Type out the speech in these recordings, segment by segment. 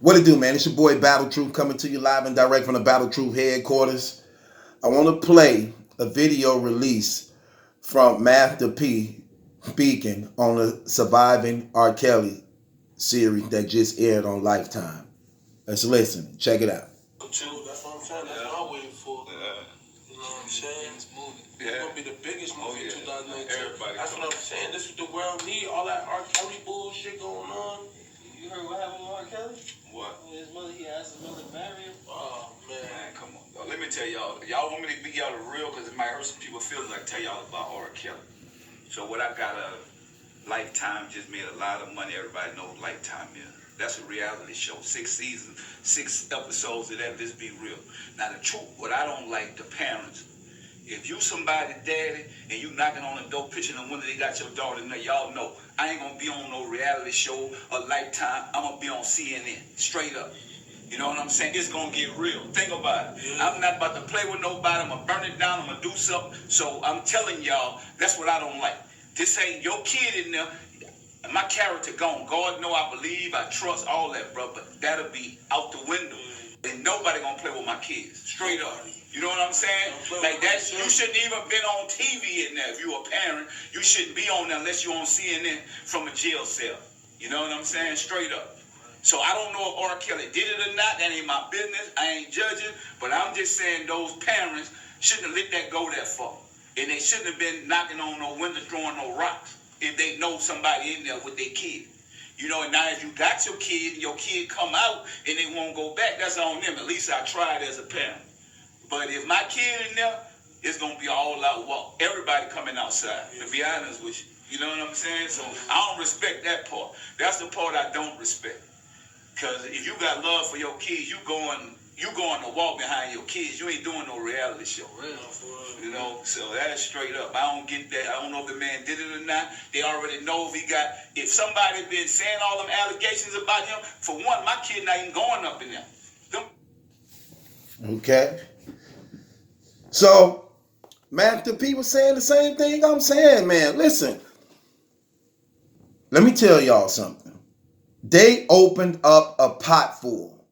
What it do, man? It's your boy Battle Truth coming to you live and direct from the Battle Truth headquarters. I want to play a video release from Master P speaking on the Surviving R.Kelly series that just aired on Lifetime. Let's listen. Check it out. That's what I'm saying. That's what I'm waiting for. You know what I'm saying? It's gonna be the biggest movie in 2019. That's what I'm saying. This is the world need. All that R. Kelly bullshit going on. You heard what happened with R. Kelly? What? His mother, he asked his mother to marry him. Oh man, come on. Let me tell y'all. Y'all want me to be y'all the real because it might hurt some people's feelings. I tell y'all about R. Kelly. So what I got Lifetime just made a lot of money. Everybody knows Lifetime is. That's a reality show. 6 seasons, 6 episodes of that. Let's be real. Now the truth, what I don't like, the parents. If you somebody daddy and you knocking on the door, pitching the window, they got your daughter in there, y'all know I ain't gonna be on no reality show or Lifetime. I'm gonna be on CNN, straight up. You know what I'm saying? It's gonna get real. Think about it. Yeah. I'm not about to play with nobody. I'm gonna burn it down. I'm gonna do something. So I'm telling y'all, that's what I don't like. This ain't your kid in there. My character gone. God know I believe, I trust, all that, bro. But that'll be out the window. And nobody gonna play with my kids. Straight up. You know what I'm saying? Like that, you shouldn't even been on TV in there. If you're a parent, you shouldn't be on there unless you're on CNN from a jail cell. You know what I'm saying? Straight up. So I don't know if R. Kelly did it or not. That ain't my business. I ain't judging. But I'm just saying those parents shouldn't have let that go that far. And they shouldn't have been knocking on no windows, throwing no rocks if they know somebody in there with their kid. You know, and now if you got your kid and your kid come out and they won't go back, that's on them. At least I tried as a parent. But if my kid in there, it's going to be an all-out walk. Everybody coming outside, to be honest with you. You know what I'm saying? So I don't respect that part. That's the part I don't respect. Because if you got love for your kids, you going to walk behind your kids. You ain't doing no reality show. You know, so that's straight up. I don't get that. I don't know if the man did it or not. They already know if somebody been saying all them allegations about him, for one, my kid not even going up in there. Okay. So, Master P was saying the same thing I'm saying, man. Listen, let me tell y'all something. They opened up a pot full.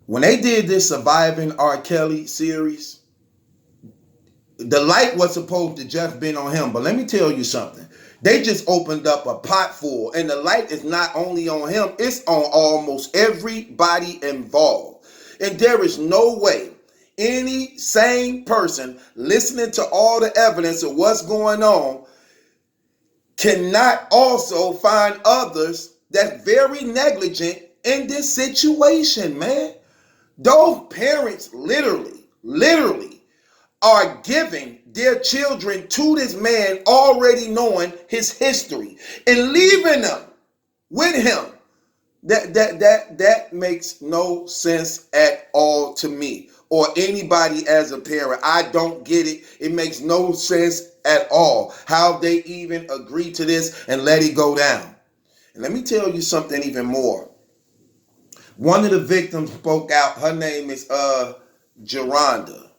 When they did this Surviving R. Kelly series, the light was supposed to just been on him. But let me tell you something. They just opened up a pot full. And the light is not only on him, it's on almost everybody involved. And there is no way any sane person listening to all the evidence of what's going on cannot also find others that's very negligent in this situation, man. Those parents literally are giving their children to this man already knowing his history and leaving them with him. That makes no sense at all to me or anybody as a parent. I don't get it. It makes no sense at all how they even agree to this and let it go down. And let me tell you something even more. One of the victims spoke out. Her name is Geronda.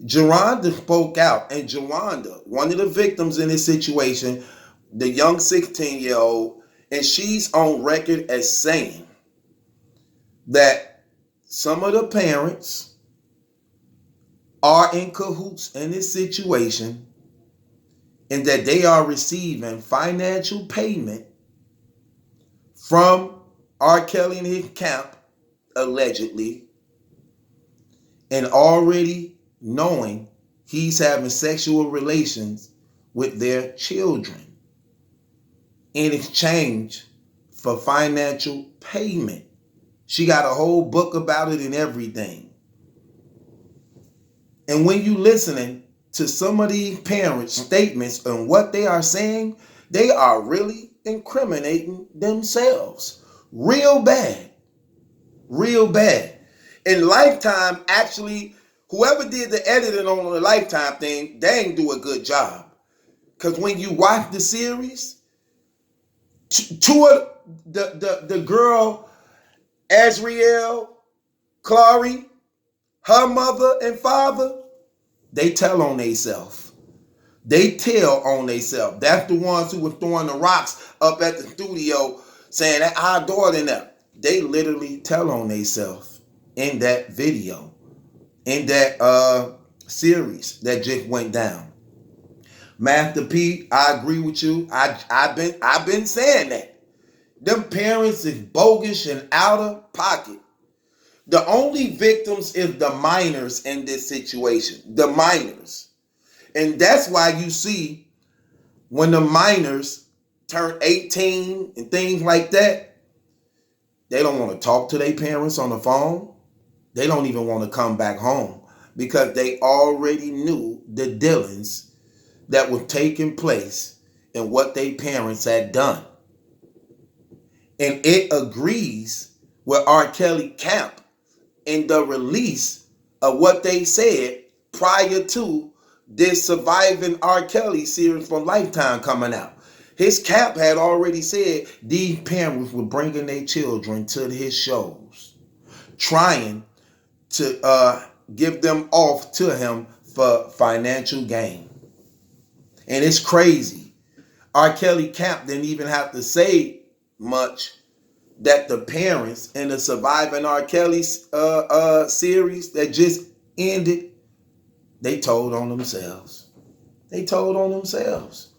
Geronda spoke out, and Geronda, one of the victims in this situation, the young 16-year-old, and she's on record as saying that some of the parents are in cahoots in this situation and that they are receiving financial payment from R. Kelly and his camp, allegedly, and already knowing he's having sexual relations with their children in exchange for financial payment. She got a whole book about it and everything. And when you listening to some of these parents' statements and what they are saying, they are really incriminating themselves. Real bad. Real bad. And Lifetime actually, whoever did the editing on the Lifetime thing, they ain't do a good job. Because when you watch the series, two of the girl, Azriel, Clary, her mother and father, they tell on themselves. They tell on themselves. That's the ones who were throwing the rocks up at the studio saying that our daughter in there. they literally tell on themselves in that video, in that series that just went down. Master P, I agree with you. I've been saying that. Them parents is bogus and out of pocket. The only victims is the minors in this situation. The minors. And that's why you see when the minors turn 18 and things like that, they don't want to talk to their parents on the phone. They don't even want to come back home because they already knew the dealings that were taking place and what their parents had done. And it agrees with R.Kelly camp in the release of what they said prior to this Surviving R.Kelly series from Lifetime coming out. His camp had already said these parents were bringing their children to his shows, trying to give them off to him for financial gain. And it's crazy. R. Kelly camp didn't even have to say much that the parents in the Surviving R. Kelly series that just ended, they told on themselves. They told on themselves.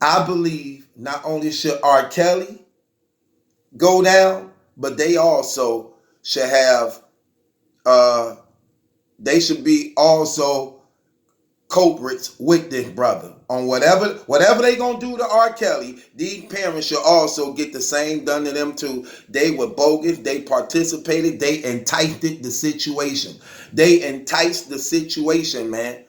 I believe not only should R. Kelly go down, but they also should have, they should be also culprits with this brother on whatever they gonna do to R. Kelly. These parents should also get the same done to them too. They were bogus. They participated. They enticed the situation. They enticed the situation, man.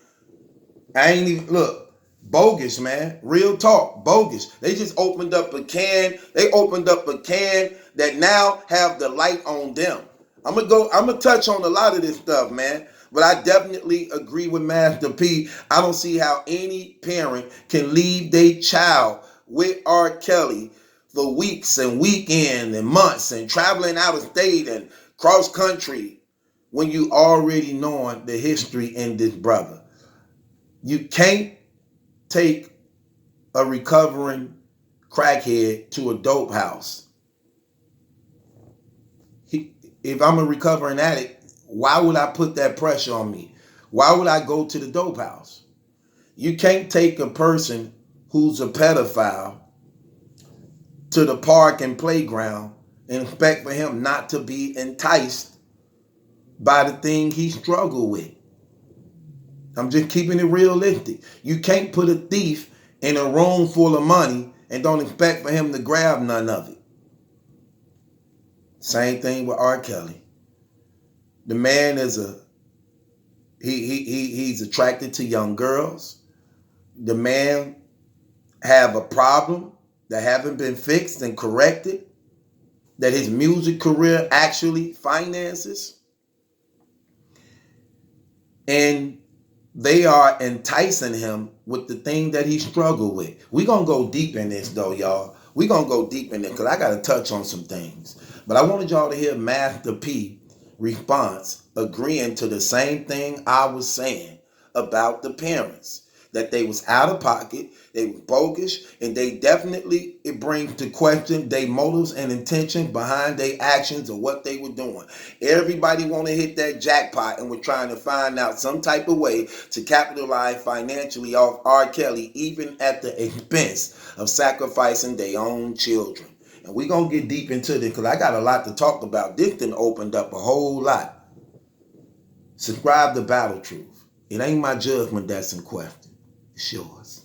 I ain't even look bogus, man. Real talk, bogus. They just opened up a can. They opened up a can that now have the light on them. I'm gonna touch on a lot of this stuff, man. But I definitely agree with Master P. I don't see how any parent can leave their child with R. Kelly for weeks and weekends and months and traveling out of state and cross country when you already knowing the history in this brother. You can't take a recovering crackhead to a dope house. If I'm a recovering addict, why would I put that pressure on me? Why would I go to the dope house? You can't take a person who's a pedophile to the park and playground and expect for him not to be enticed by the thing he struggled with. I'm just keeping it realistic. You can't put a thief in a room full of money and don't expect for him to grab none of it. Same thing with R. Kelly. The man is he's attracted to young girls. The man have a problem that haven't been fixed and corrected, that his music career actually finances. And they are enticing him with the thing that he struggled with. We're going to go deep in this though, y'all. We're going to go deep in it because I got to touch on some things. But I wanted y'all to hear Master P response agreeing to the same thing I was saying about the parents, that they was out of pocket, they was bogus, and they definitely, it brings to question their motives and intentions behind their actions or what they were doing. Everybody want to hit that jackpot and we're trying to find out some type of way to capitalize financially off R. Kelly, even at the expense of sacrificing their own children. And we're going to get deep into this because I got a lot to talk about. This done opened up a whole lot. Subscribe to Battle Truth. It ain't my judgment that's in question. It's yours.